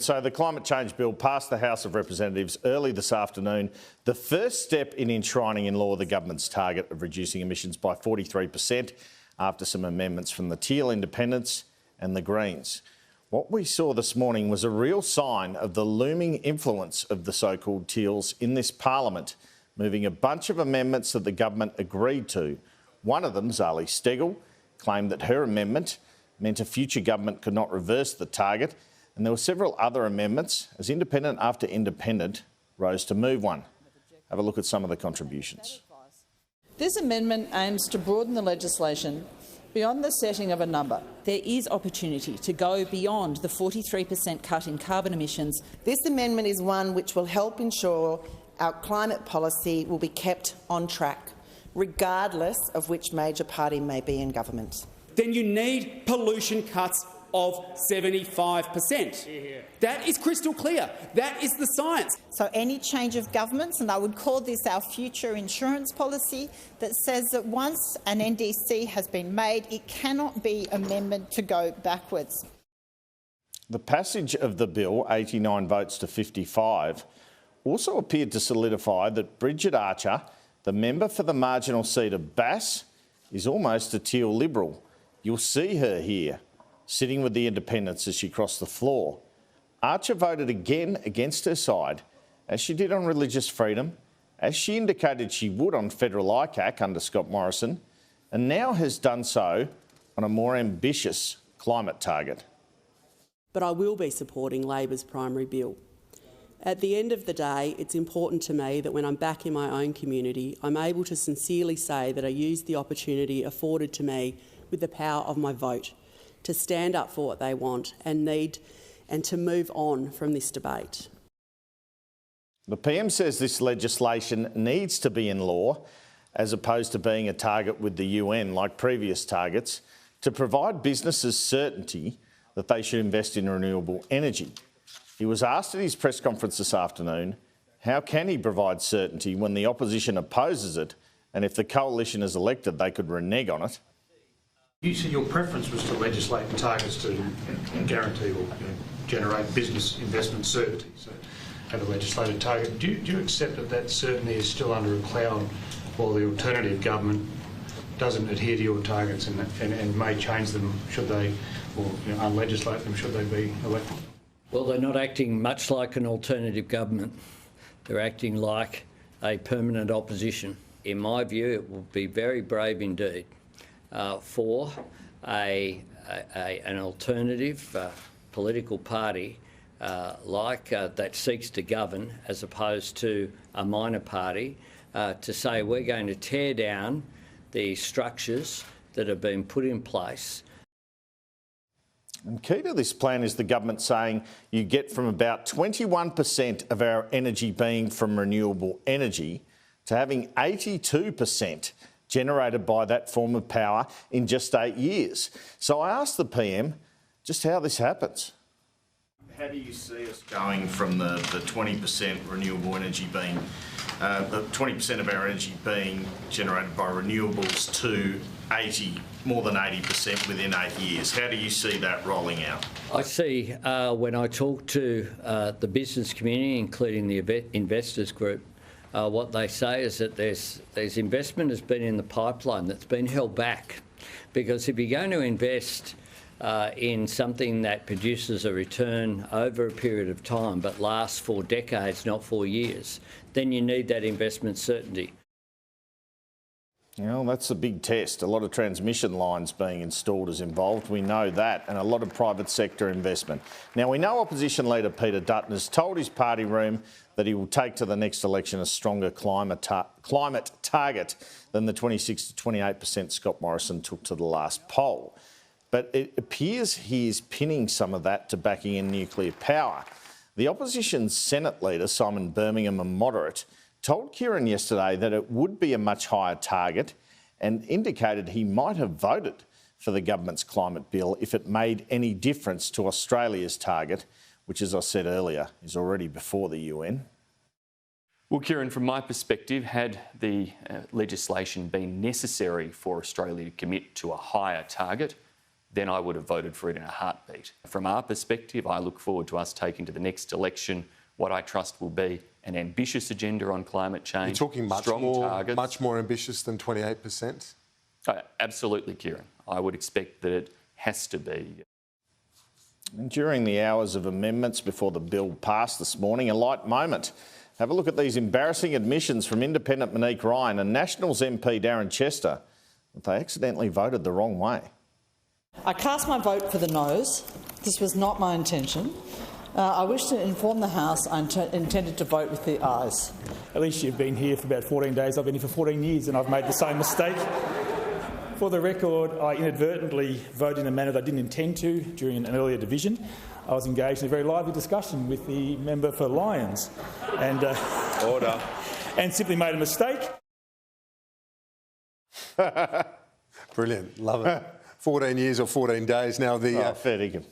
So the climate change bill passed the House of Representatives early this afternoon, the first step in enshrining in law the government's target of reducing emissions by 43% after some amendments from the Teal independents and the Greens. What we saw this morning was a real sign of the looming influence of the so-called Teals in this parliament, moving a bunch of amendments that the government agreed to. One of them, Zali Steggall, claimed that her amendment meant a future government could not reverse the target, and there were several other amendments as independent after independent rose to move one. Have a look at some of the contributions. This amendment aims to broaden the legislation beyond the setting of a number. There is opportunity to go beyond the 43% cut in carbon emissions. This amendment is one which will help ensure our climate policy will be kept on track, regardless of which major party may be in government. Then you need pollution cuts of 75%. That is crystal clear. That is the science. So any change of governments, and I would call this our future insurance policy, that says that once an NDC has been made, it cannot be amended to go backwards. The passage of the bill, 89 votes to 55, also appeared to solidify that Bridgette Archer, the member for the marginal seat of Bass, is almost a Teal Liberal. You'll see her here, sitting with the independents as she crossed the floor. Archer voted again against her side, as she did on religious freedom, as she indicated she would on federal ICAC under Scott Morrison, and now has done so on a more ambitious climate target. But I will be supporting Labor's primary bill. At the end of the day, it's important to me that when I'm back in my own community, I'm able to sincerely say that I used the opportunity afforded to me with the power of my vote to stand up for what they want and need, and to move on from this debate. The PM says this legislation needs to be in law, as opposed to being a target with the UN like previous targets, to provide businesses certainty that they should invest in renewable energy. He was asked at his press conference this afternoon, how can he provide certainty when the opposition opposes it, and if the coalition is elected, they could renege on it? You said your preference was to legislate the targets to guarantee or generate business investment certainty, so have a legislated target. Do you accept that that certainty is still under a cloud while the alternative government doesn't adhere to your targets and may change them should they, or unlegislate them should they be elected? Well, they're not acting much like an alternative government. They're acting like a permanent opposition. In my view, it will be very brave indeed for an alternative political party that seeks to govern, as opposed to a minor party, to say we're going to tear down the structures that have been put in place. And key to this plan is the government saying you get from about 21% of our energy being from renewable energy to having 82% generated by that form of power in just 8 years. So I asked the PM just how this happens. How do you see us going from the 20% renewable energy being, the 20% of our energy being generated by renewables to more than 80% within 8 years? How do you see that rolling out? I see when I talk to the business community, including the investors group, what they say is that there's investment has been in the pipeline that's been held back, because if you're going to invest in something that produces a return over a period of time but lasts for decades, not 4 years, then you need that investment certainty. Well, that's a big test. A lot of transmission lines being installed is involved. We know that, and a lot of private sector investment. Now, we know opposition leader Peter Dutton has told his party room that he will take to the next election a stronger climate target than the 26 to 28% Scott Morrison took to the last poll. But it appears he is pinning some of that to backing in nuclear power. The opposition's Senate leader, Simon Birmingham, a moderate, told Kieran yesterday that it would be a much higher target and indicated he might have voted for the government's climate bill if it made any difference to Australia's target, which, as I said earlier, is already before the UN. Well, Kieran, from my perspective, had the legislation been necessary for Australia to commit to a higher target, then I would have voted for it in a heartbeat. From our perspective, I look forward to us taking to the next election what I trust will be an ambitious agenda on climate change. You're talking targets. much more ambitious than 28%? Absolutely, Kieran. I would expect that it has to be. And during the hours of amendments before the bill passed this morning, a light moment. Have a look at these embarrassing admissions from Independent Monique Ryan and Nationals MP Darren Chester that they accidentally voted the wrong way. I cast my vote for the noes. This was not my intention. I wish to inform the House I intended to vote with the ayes. At least you've been here for about 14 days. I've been here for 14 years and I've made the same mistake. For the record, I inadvertently voted in a manner that I didn't intend to during an earlier division. I was engaged in a very lively discussion with the member for Lyons and, Order. And simply made a mistake. Brilliant. Love it. 14 years or 14 days now. Fair dinkum.